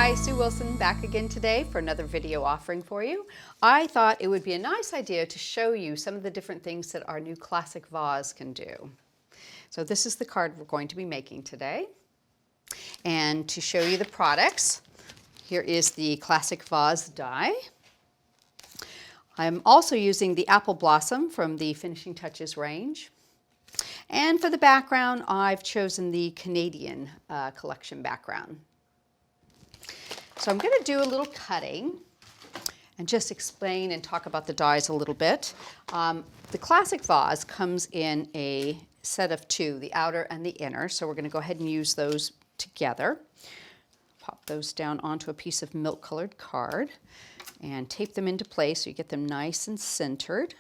Hi, Sue Wilson back again today for another video offering for you. I thought it would be a nice idea to show you some of the different things that our new Classic Vase can do. So this is the card we're going to be making today. And to show you the products, here is the Classic Vase die. I'm also using the Apple Blossom from the Finishing Touches range. And for the background, I've chosen the Canadian collection background. So I'm going to do a little cutting and just explain and talk about the dies a little bit. The Classic Vase comes in a set of two, the outer and the inner, so we're going to go ahead and use those together. Pop those down onto a piece of milk colored card and tape them into place so you get them nice and centered.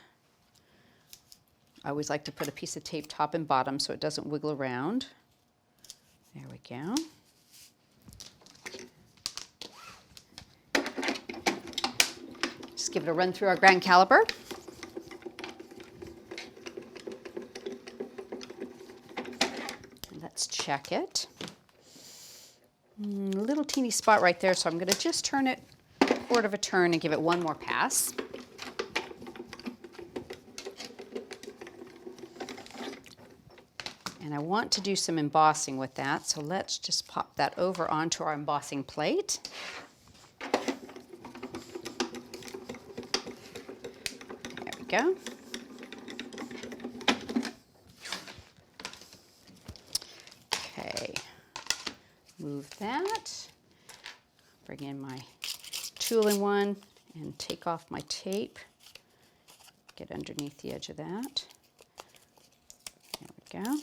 I always like to put a piece of tape top and bottom so it doesn't wiggle around. There we go. Just give it a run through our grand caliper. And let's check it. A little teeny spot right there, so I'm going to just turn it a quarter of a turn and give it one more pass. And I want to do some embossing with that, so let's just pop that over onto our embossing plate. There we go. Okay, move that. Bring in my two-in-one and take off my tape. Get underneath the edge of that. There we go.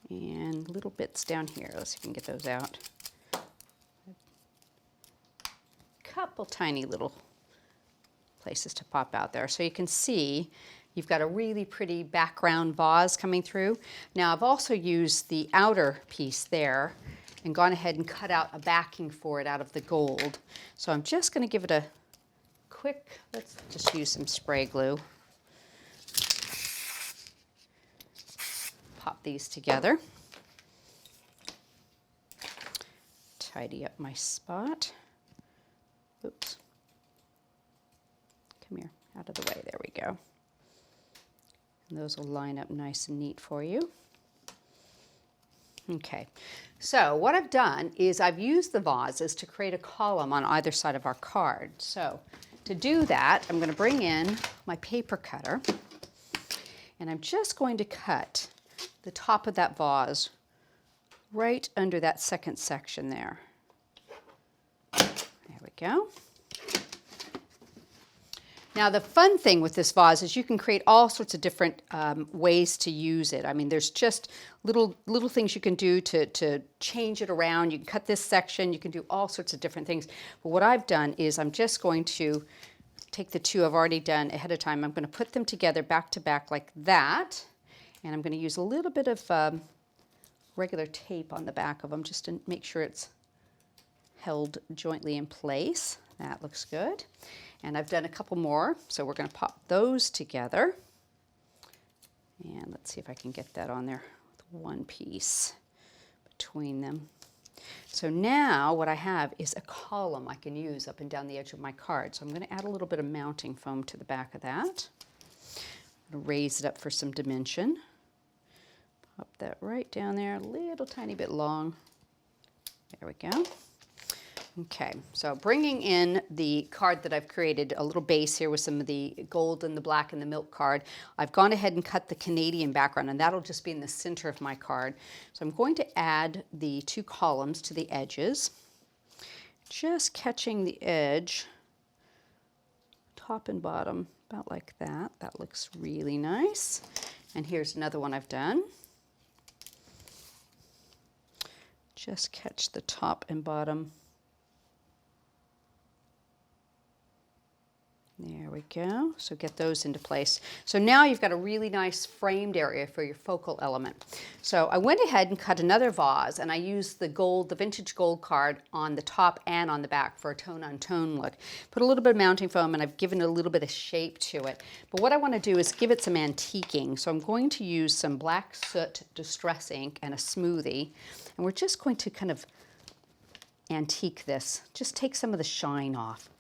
And little bits down here. Let's see if we can get those out. A couple tiny little places to pop out there. So you can see you've got a really pretty background vase coming through. Now I've also used the outer piece there and gone ahead and cut out a backing for it out of the gold. So I'm just going to give it a quick, let's just use some spray glue. Pop these together. Tidy up my spot. Oops. Come here, out of the way. There we go. And those will line up nice and neat for you. Okay, so what I've done is I've used the vases to create a column on either side of our card. So to do that, I'm going to bring in my paper cutter, and I'm just going to cut the top of that vase right under that second section there. There we go. Now the fun thing with this vase is you can create all sorts of different ways to use it. I mean, there's just little things you can do to change it around. You can cut this section, you can do all sorts of different things. But what I've done is I'm just going to take the two I've already done ahead of time. I'm going to put them together back to back like that. And I'm going to use a little bit of regular tape on the back of them just to make sure it's held jointly in place. That looks good. And I've done a couple more, so we're going to pop those together. And let's see if I can get that on there with one piece between them. So now what I have is a column I can use up and down the edge of my card. So I'm going to add a little bit of mounting foam to the back of that. I'm going to raise it up for some dimension. Pop that right down there, a little tiny bit long. There we go. Okay, so bringing in the card that I've created, a little base here with some of the gold and the black and the milk card. I've gone ahead and cut the Canadian background, and that'll just be in the center of my card. So I'm going to add the two columns to the edges, just catching the edge, top and bottom, about like that. That looks really nice. And here's another one I've done. Just catch the top and bottom There we go. So get those into place. So now you've got a really nice framed area for your focal element. So I went ahead and cut another vase, and I used the gold, the vintage gold card on the top and on the back for a tone-on-tone look. Put a little bit of mounting foam, and I've given it a little bit of shape to it. But what I want to do is give it some antiquing. So I'm going to use some black soot distress ink and a smoothie, and we're just going to kind of antique this. Just take some of the shine off.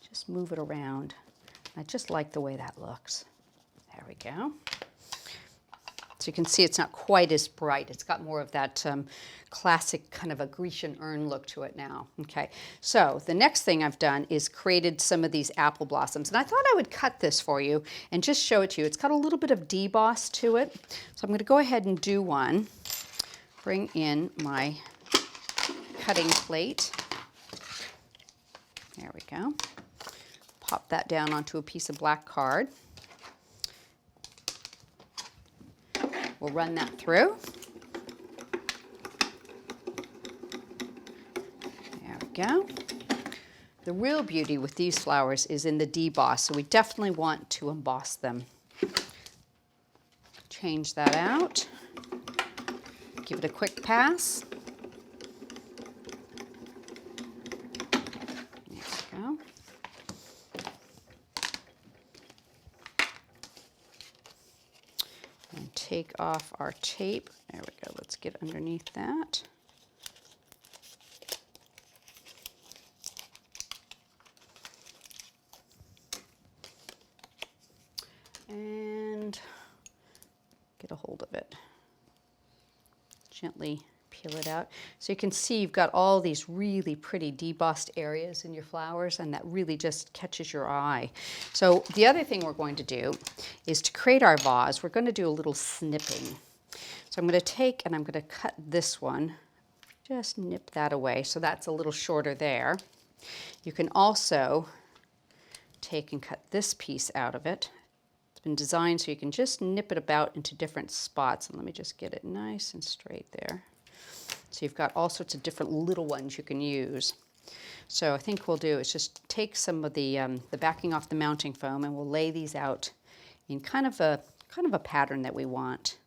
Just move it around. I just like the way that looks. There we go. So you can see it's not quite as bright. It's got more of that classic kind of a Grecian urn look to it now. Okay, so the next thing I've done is created some of these apple blossoms. And I thought I would cut this for you and just show it to you. It's got a little bit of deboss to it. So I'm going to go ahead and do one. Bring in my cutting plate. There we go. Pop that down onto a piece of black card. We'll run that through. There we go. The real beauty with these flowers is in the deboss, so we definitely want to emboss them. Change that out. Give it a quick pass. Take off our tape. There we go. Let's get underneath that. And get a hold of it. Gently peel it out. So you can see you've got all these really pretty debossed areas in your flowers, and that really just catches your eye. So the other thing we're going to do is to create our vase, we're going to do a little snipping. So I'm going to take and I'm going to cut this one, just nip that away. So that's a little shorter there. You can also take and cut this piece out of it. It's been designed so you can just nip it about into different spots. And let me just get it nice and straight there. So you've got all sorts of different little ones you can use. So I think we'll do is just take some of the backing off the mounting foam, and we'll lay these out in kind of a pattern that we want.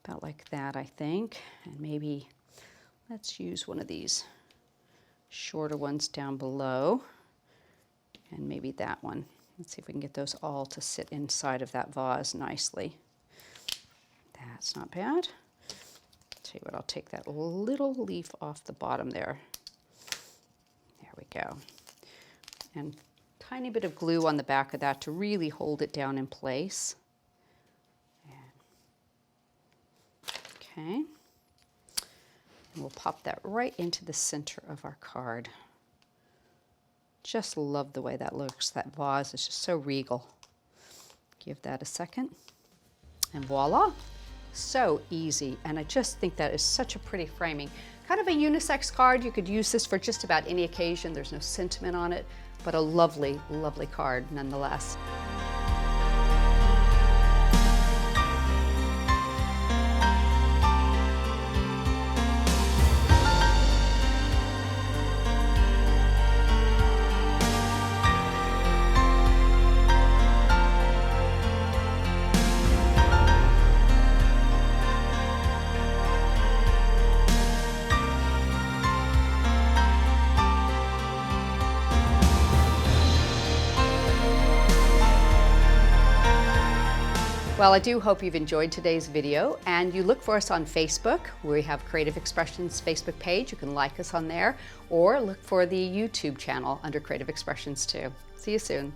About like that, I think. And maybe let's use one of these shorter ones down below. And maybe that one. Let's see if we can get those all to sit inside of that vase nicely. That's not bad. Tell you what, I'll take that little leaf off the bottom there. There we go. And tiny bit of glue on the back of that to really hold it down in place. Okay. And we'll pop that right into the center of our card. Just love the way that looks. That vase is just so regal. Give that a second. And voila. So easy, and I just think that is such a pretty framing. Kind of a unisex card. You could use this for just about any occasion. There's no sentiment on it, but a lovely, lovely card nonetheless. Well, I do hope you've enjoyed today's video, and you look for us on Facebook. We have Creative Expressions Facebook page. You can like us on there, or look for the YouTube channel under Creative Expressions too. See you soon.